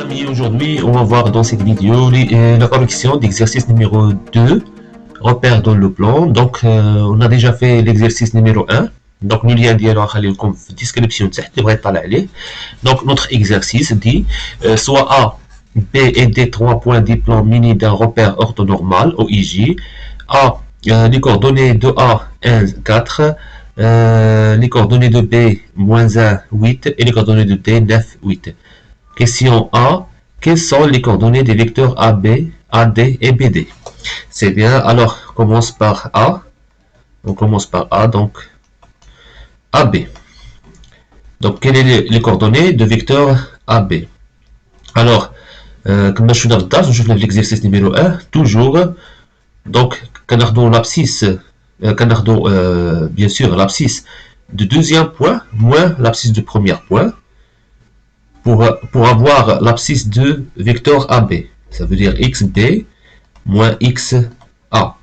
Amis, aujourd'hui on va voir dans cette vidéo la correction d'exercice numéro 2, repère dans le plan. Donc on a déjà fait l'exercice numéro 1, donc le lien ديالو غنخليلكم في الديسكريبسيون تحت اللي بغى يطلع عليه. Donc notre exercice dit soit A, B et D 3 points du plan mini d'un repère orthonormal OIJ. A, les coordonnées de A 1, 4, les coordonnées de B moins 1, 8 et les coordonnées de D 9, 8. Question A. Quelles sont les coordonnées des vecteurs AB, AD et BD? C'est bien. Alors, on commence par A. On commence par A, donc AB. Donc, quelles sont les coordonnées de vecteurs AB? Alors, comme je suis dans le tas, je fais l'exercice numéro 1, toujours. Donc, quand l'abscisse, bien sûr, l'abscisse de deuxième point, moins l'abscisse de premier point. Pour avoir l'abscisse de vecteur AB. Ça veut dire XB moins XA.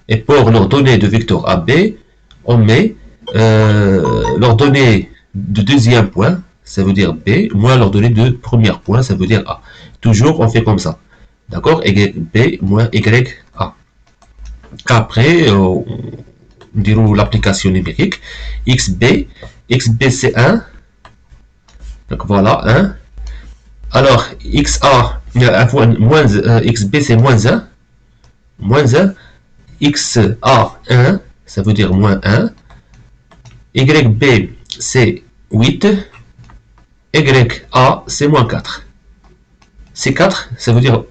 Et pour l'ordonnée de vecteur AB, on met l'ordonnée de deuxième point, ça veut dire B, moins l'ordonnée de premier point, ça veut dire A. Toujours, on fait comme ça. D'accord? B moins YA. Après, on déroule l'application numérique. XB c'est 1. Donc voilà, 1. Alors, XA, XB c'est moins 1. Moins 1. XA, 1. Ça veut dire moins 1. YB, c'est 8. YA, c'est moins 4. C'est 4, ça veut dire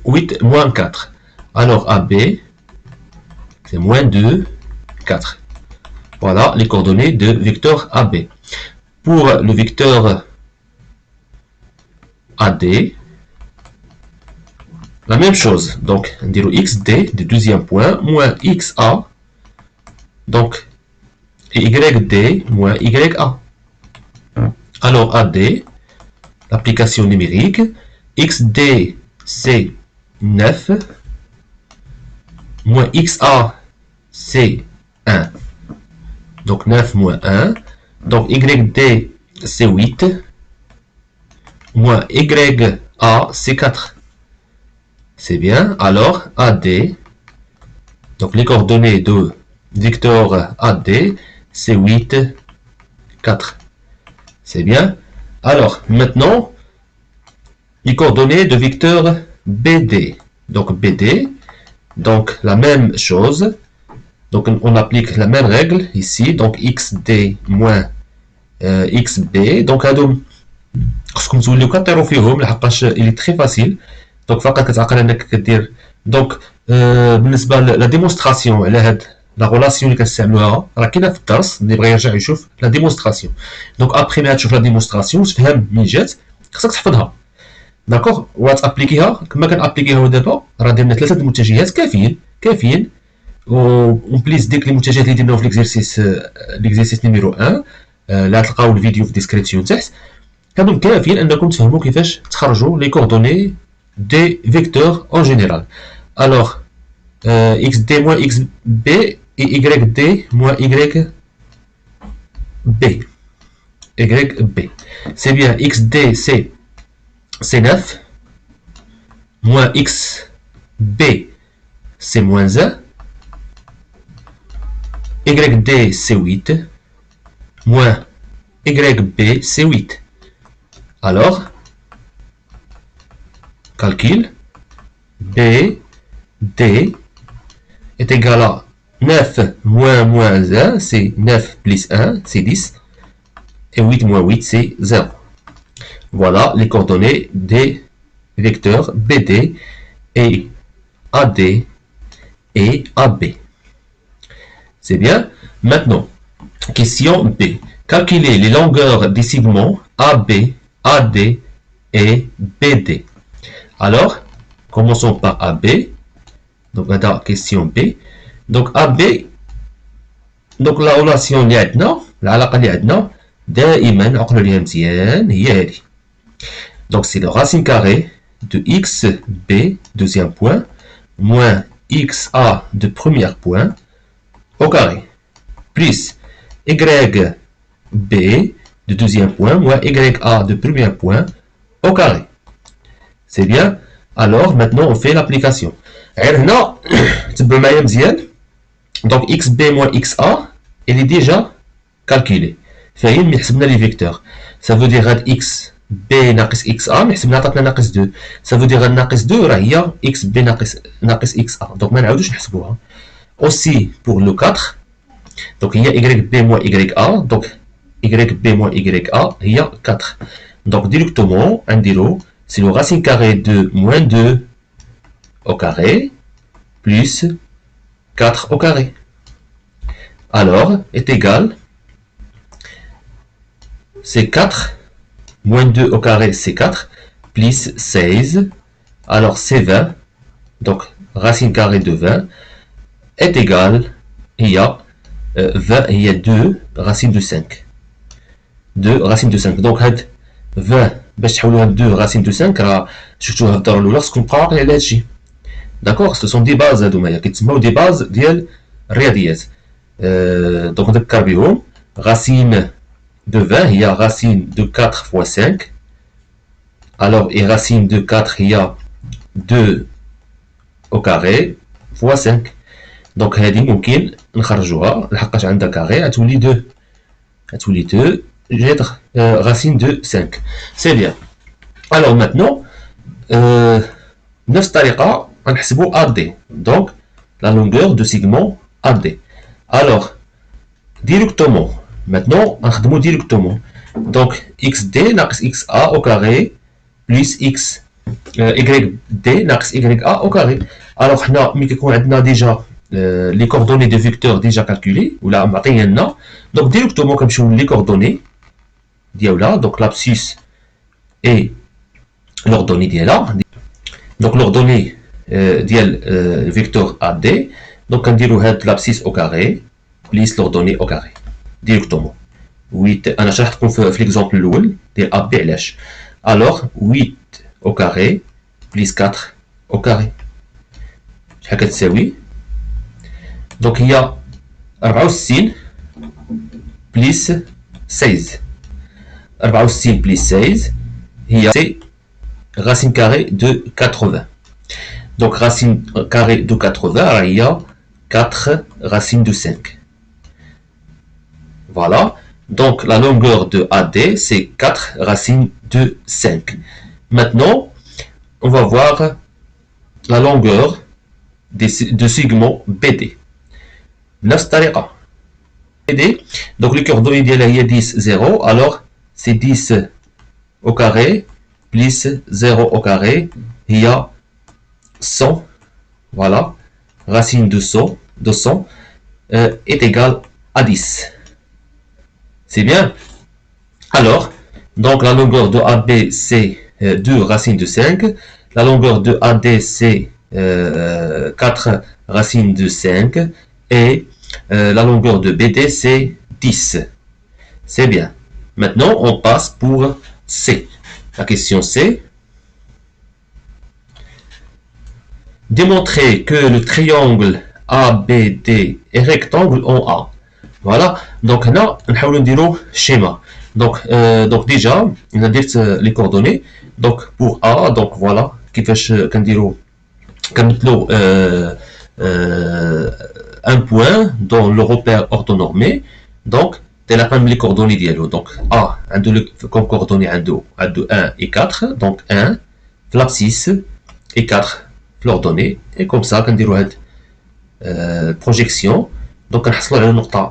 8 moins 4. Alors, AB, c'est moins 2, 4. Voilà les coordonnées de vecteur AB. Pour le vecteur AD, la même chose. Donc, on dirait XD, du deuxième point, moins XA. Donc, YD moins YA. Alors, AD, l'application numérique, XD, c'est 9, moins XA, c'est 1. Donc, 9 moins 1. Donc, YD, c'est 8. Moins YA, c'est 4. C'est bien. Alors, AD, donc les coordonnées de vecteur AD, c'est 8, 4. C'est bien. Alors, maintenant, les coordonnées de vecteur BD. Donc, BD, donc la même chose. Donc, on applique la même règle ici. Donc, XD moins XB. Donc, خصكم توليو كطيروا فيهم لحقاش اللي تري فاسيل. دونك فقط كتعقل انك كدير دونك بالنسبه لا ديمونستراسيون على هاد لا غولاسيون اللي كنستعملوها راه كاينه في الدرس اللي بغى يرجع يشوف لا ديمونستراسيون. دونك ابخي ما تشوف لا ديمونستراسيون تفهم من جات خصك تحفظها. داكوغ وتابليكيها كما كنابليكيها دابا راه درنا 3 المتجهات كافيين و بليز ديك المتجهات اللي درناهم في ليكزيرسيس نيميرو 1 لا تلقاو الفيديو في الديسكريبسيون تحت. كانوا كافيين انكم تفهموا كيفاش تخرجوا لي كوردوني دي فيكتور en général. Alors, xd moins xb et yd moins yb. Yb. C'est bien, xd c'est 9, moins xb c'est moins 1, yd c'est 8, moins yb c'est 8. Alors, calcul, B, D est égal à 9 moins 1, c'est 9 plus 1, c'est 10. Et 8 moins 8, c'est 0. Voilà les coordonnées des vecteurs BD et AD et AB. C'est bien. Maintenant, question B. Calculer les longueurs des segments AB, AD et BD. Alors, commençons par AB. Donc, on a question B. Donc, AB, donc la relation اللي عندنا العلاقة اللي عندنا دائما عقلوا ليها مزيان هي هذه. Donc, c'est le racine carrée de XB, deuxième point, moins XA de premier point, au carré, plus YB de deuxième point, moins YA de premier point, au carré. C'est bien. Alors, maintenant, on fait l'application. هنا تبعوا معايا مزيان. Donc, xb moins xa, il est déjà calculé. فاهم ملي حسبنا لي فيكتور. Ça veut dire هاد x b ناقص xa ملي حسبنا عطاتنا ناقص 2. Ça veut dire هاد ناقص 2 راه هي xb ناقص xa. Donc ما نعاودوش نحسبوها. Aussi pour le 4. Donc هي yb moins ya. Donc yb moins ya هي 4. Donc directement نديرو c'est le racine carrée de moins 2 au carré plus 4 au carré. Alors, est égal, c'est 4, moins 2 au carré, c'est 4, plus 16, alors c'est 20, donc racine carrée de 20, est égal, il y a 20, il y a 2 racines de 5. 2 racines de 5. Donc, 20, باش تحولوها ل 2 racines de 5 راه شفتوها في الدار الاولى خصكم تقراو على هادشي. D'accord, ce sont des bases هادوما كيتسموا des bases ديال الرياضيات. Donc نذكر بهم. Racine de 20 هي racine de 4 fois 5. Alors et racine de 4 هي 2 au carré fois 5. Donc هذه ممكن نخرجوها لحقاش عندها كاري غتولي 2. غتولي 2 جذر racine de 5. C'est bien. Alors maintenant نفس الطريقة نحسبوا AD. Donc la longueur de segment AD. Alors directement maintenant نخدموا directement. Donc xd ناقص xa au carré plus x yd ناقص ya au carré. Alors حنا ملي كيكون عندنا ديجا les coordonnées de vecteurs déjà calculées ولا معطيين لنا. Donc directement كنمشيو les coordonnées ديالها. Donc l'abscisse et l'ordonnée ديالها. Donc l'ordonnée ديال vecteur AD. Donc كنديرو هاد l'abscisse au carré plus l'ordonnée au carré directement. 8 انا شرحت لكم في l'exemple الاول ديال AB علاش. Alors 8 au carré plus 4 au carré شحال كتساوي. Donc هي 64 plus 16. 64 plus 16 هي c'est racine carrée de 80. Donc racine carrée de 80 راه هي 4 racines de 5. Voilà. Donc la longueur de AD c'est 4 racines de 5. Maintenant, on va voir la longueur de segment BD. نفس الطريقة. BD. Donc le coordonnée ديالها هي 10 0. Alors c'est 10 au carré plus 0 au carré هي 100. Voilà. Racine de 100 est égale à 10. C'est bien. Alors, donc la longueur de AB c'est 2 racines de 5. La longueur de AD c'est 4 racines de 5. Et la longueur de BD c'est 10. C'est bien. Maintenant, on passe pour C. La question C. Démontrer que le triangle ABD est rectangle en A. Voilà. Donc là, on va dire schéma. Donc déjà, on a dit les coordonnées. Donc pour A, donc voilà, qui fait qu'on dire un point dans le repère orthonormé. Donc c'est la même les coordonnées dialogue. Donc A, comme coordonnées 1 et 4. Donc 1, l'abscisse et 4 l'ordonnée. Et comme ça, qu'on dire projection. Donc on a la note A.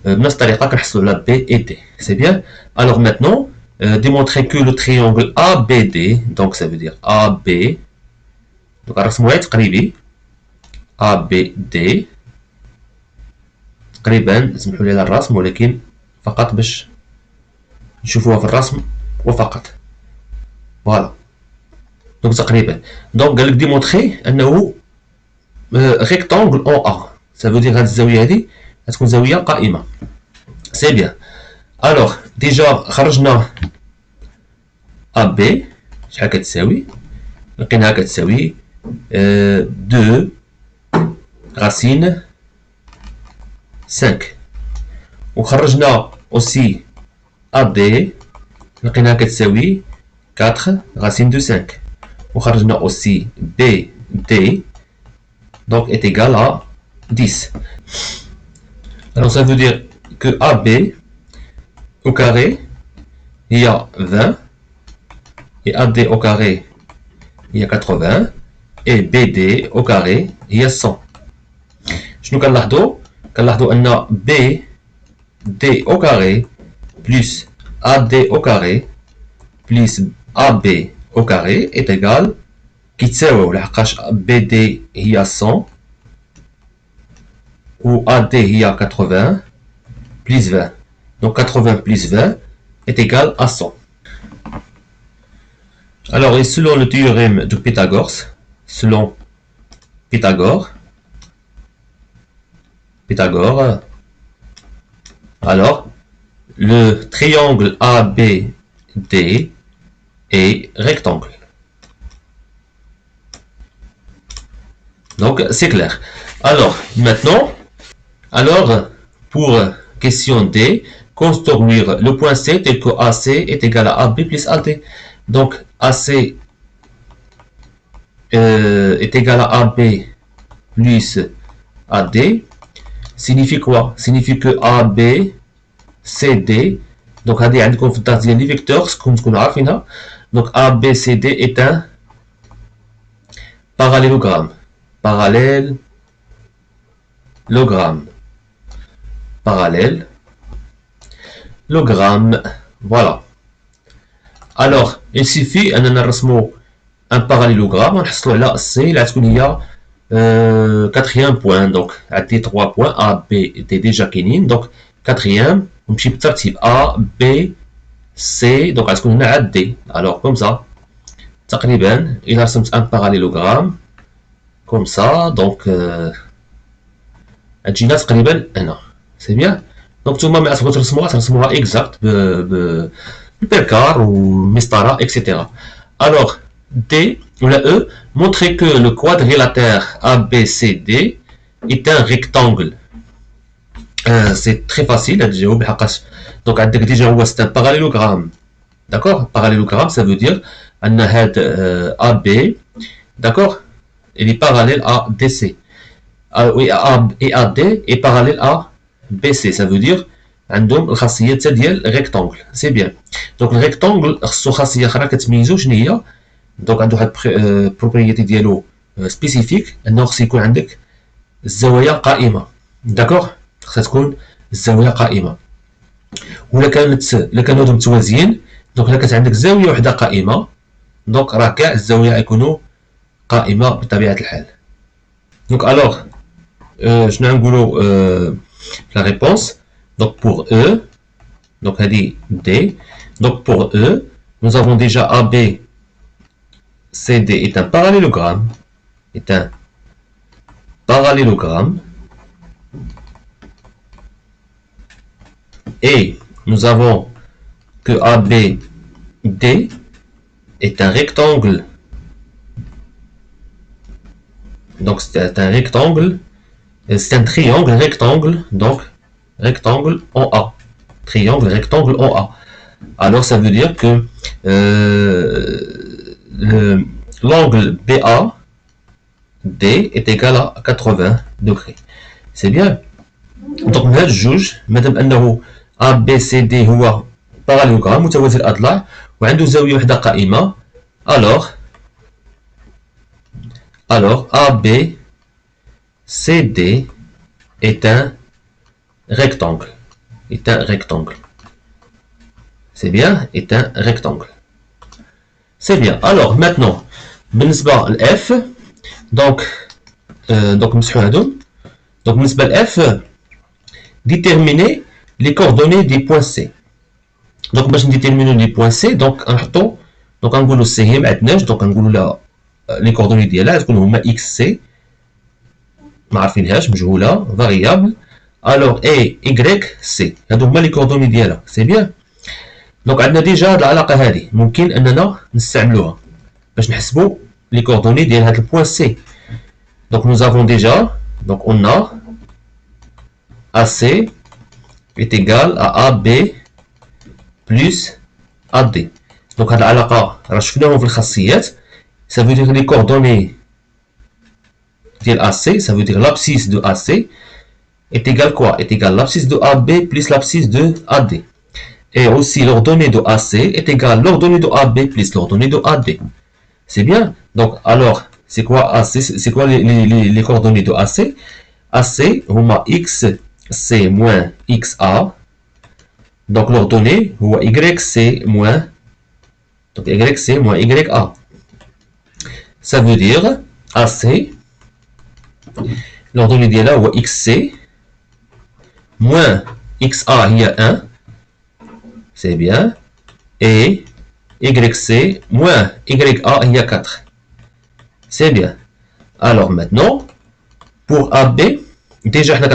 بنفس الطريقة كنحصلوا على B et D. C'est bien. Alors maintenant, démontrer que le triangle ABD, donc ça veut dire AB, donc نرسموها تقريبي ABD تقريبا اسمحوا لي على الرسم ولكن فقط باش نشوفوها في الرسم وفقط. فوالا. دونك تقريبا. دونك قال لك ديمونطري انه rectangle en A. Ça veut dire هاد الزاوية هادي غتكون زاوية قائمة. سي بيان. الوغ ديجا خرجنا AB شحال كتساوي؟ لقيناها كتساوي 2 راسين 5. وخرجنا aussi AD لقيناها كتساوي 4 راسين دو 5. وخرجنا aussi BD donc est égal à 10. Alors ça veut dire que AB au carré, il y a 20, et AD au carré, il y a 80, et BD au carré, il y a 100. شنو كنلاحظوا؟ كنلاحظوا أن BD au carré plus AD au carré plus AB au carré est égal كيتساويو لحقاش BD هي 100 ou AD هي 80 plus 20. Donc 80 plus 20 est égal à 100. Alors, et selon le théorème de Pythagore, selon Pythagore, alors, le triangle ABD est rectangle. Donc, c'est clair. Alors, maintenant, pour question D, construire le point C tel que AC est égal à AB plus AD. Donc, AC est égal à AB plus AD. Signifie quoi? Signifie que AB, CD, donc هذه عندكم في الدرس ديال لي فيكتورز تكونوا عارفينها. Donc ABCD est un parallélogramme. Parallélogramme. Voilà. Alors, il suffit أننا نرسموا un parallélogramme ونحصلوا على C اللي غتكون هي quatrième point. Donc عندي 3 points A, B étaient déjà كاينين. Donc quatrième ونمشي بالترتيب A, B, C. Donc غتكون هنا عاد D. Alors comme ça تقريبا إلا رسمت un parallélogramme comme ça. Donc تجينا تقريبا هنا. سي بيان. دونك نتوما ملي تبغيو ترسموها اكزاكت بالبركار والمسطره اكسيتيرا. Alors D ou la E montrer que le quadrilatère ABCD est un rectangle. C'est très facile à dire. Donc déjà c'est un parallélogramme. D'accord? Parallélogramme ça veut dire ان هاد AB d'accord il est parallèle à DC. Et AD est parallèle à BC. Ça veut dire عندهم الخاصيه ديال rectangle. C'est bien. Donc le rectangle خصو خاصيه اخرى كتميزو شنو هي. دونك عنده واحد البروبريتي ديالو سبيسيفيك انه خص يكون عندك الزوايا قائمه. داكوغ خصها تكون الزاويه قائمه. ولا كانوا هادو متوازيين دونك الا كانت عندك زاويه وحده قائمه دونك راه كاع الزوايا يكونوا قائمه بطبيعه الحال. دونك الوغ شنو غنقولوا لا ريبونس. دونك بور E donc هذه D. Donc pour E nous avons déjà AB CD est un parallélogramme. Et nous avons que ABD est un rectangle. Donc c'est un rectangle. C'est un triangle rectangle. Donc rectangle en A. Triangle rectangle en A. Alors ça veut dire que l'angle BAD est égal à 80 degrés. C'est bien. Donc من هاد الجوج مادام انه ABCD هو باراليلوغرام متوازي الاضلاع وعنده زاويه وحده قائمه alors ABCD est un rectangle. C'est bien, est un rectangle. C'est bien. Alors maintenant بالنسبه لF donc نمسحوا هادو. Donc بالنسبه لF déterminer les coordonnées des points C. Donc باش نديتيرمينو لي بوين سي دونك غنحطو دونك غنقولو سي هي معندناش دونك غنقولو لها لي كوردوني ديالها غتكون هما اكس سي ما عارفينهاش مجهوله فاريابل. الوغ اي ايكغيك سي هادو هما لي كوردوني ديالها. سي بيان. دونك عندنا ديجا هاد العلاقه هادي ممكن اننا نستعملوها باش نحسبو لي كوردوني ديال هاد البوين سي. دونك نو افون ديجا دونك اون ا AC est égal à AB plus AD. Donc هاد العلاقة راه شفناهم في الخاصيات ça veut dire les coordonnées de AC, ça veut dire l'abscisse de AC est égal quoi? Est égal l'abscisse de AB plus l'abscisse de AD. Et aussi l'ordonnée de AC est égal l'ordonnée de AB plus l'ordonnée de AD. C'est bien. Donc, alors, c'est quoi AC? C'est quoi les coordonnées de AC? AC, huma XC moins XA. Donc, l'ordonnée, huma YC moins, donc YC moins YA. Ça veut dire AC, l'ordonnée de là, huma XC moins XA, il y a 1. C'est bien. Et YC moins YA, il y a 4. C'est bien. Alors maintenant, pour AB, déjà, on a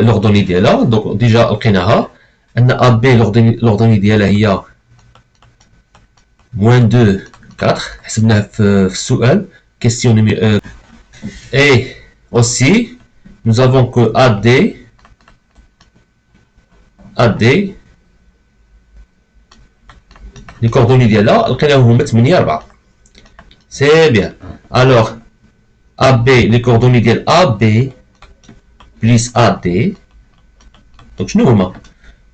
l'ordonnée de là. Donc, déjà, on a AB, l'ordonnée de là, il y a moins 2, 4. C'est une question numéro. Et aussi, nous avons que AD, les coordonnées de là, c'est bien. Alors, AB, les coordonnées de AB plus AD. Donc, je nous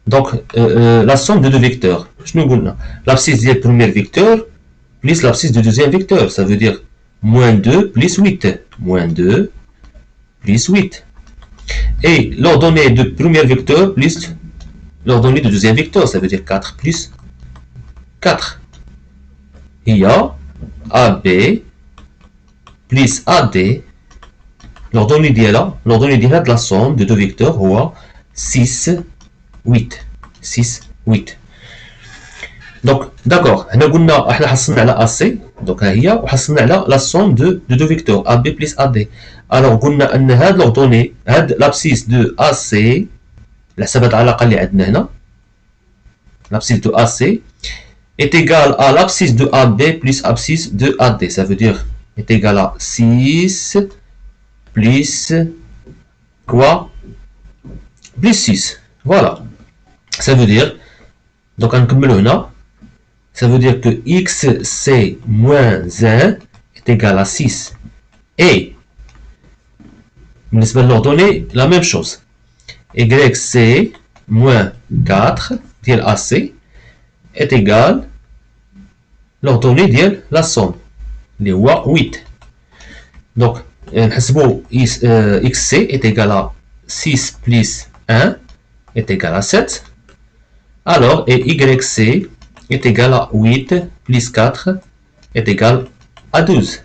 donc, la somme de deux vecteurs. Je nous l'abscisse du premier vecteur plus l'abscisse du deuxième vecteur. Ça veut dire moins 2 plus 8. Moins 2 plus 8. Et l'ordonnée du premier vecteur plus l'ordonnée du deuxième vecteur. Ça veut dire 4 plus 4. Il y a AB plus AD. L'ordonnée de la somme de deux vecteurs ou 6, 8. 6, 8. Donc, d'accord. On a حصلنا على AC. Donc, هي وحصلنا على la somme de deux vecteurs AB plus AD. Alors, قلنا أن هاد l'ordonnée, هاد l'abscisse de AC, لحسب هاد العلاقة اللي عندنا هنا, l'abscisse de AC est égale à l'abscisse de AB plus l'abscisse de AD. Ça veut dire est égal à 6 plus quoi? Plus 6. Voilà. Ça veut dire, donc on commence là, ça veut dire que XC moins 1 est égal à 6. Et, l'ordonnée, la même chose. YC moins 4, dire AC, est égal l'ordonnée de la somme. Les 8. Donc, XC est égal à 6 plus 1 est égal à 7. Alors, et YC est égal à 8 plus 4 est égal à 12.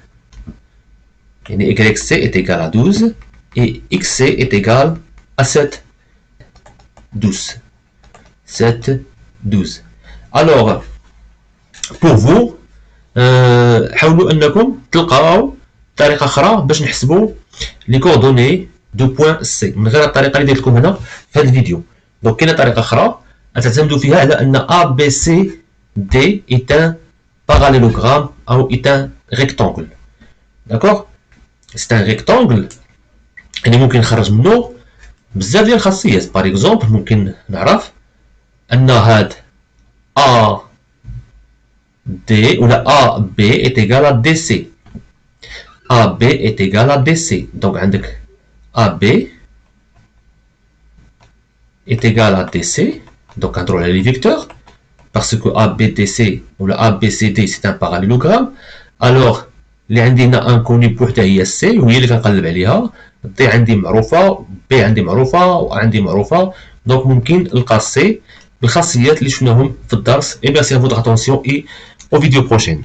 Et YC est égal à 12 et XC est égal à 7. 12. 7, 12. Alors, pour vous, حاولوا انكم تلقاو طريقه اخرى باش نحسبوا لي كوردوني دو بوين سي من غير الطريقه اللي درت لكم هنا في هذا الفيديو. دونك كاينه طريقه اخرى تعتمدوا فيها على ان A B C D est un parallélogramme او est un rectangle. d'accord c'est un rectangle اللي ممكن نخرج منه بزاف ديال الخاصيات. باغ اكزومبل ممكن نعرف ان هاد A D ou la AB est égal à DC. AB est égal à DC. Donc, AB est égal à DC. Donc, on trouve les vecteurs. Parce que ABDC ou la ABCD c'est un parallélogramme. Alors, اللي عندنا انكوني بوحدها هي C وهي اللي كنقلب عليها. D عندي معروفة، B عندي معروفة وعندي معروفة. دونك ممكن نلقى C بالخاصيات اللي شفناهم في الدرس. Et merci à votre attention et au vidéo prochaine.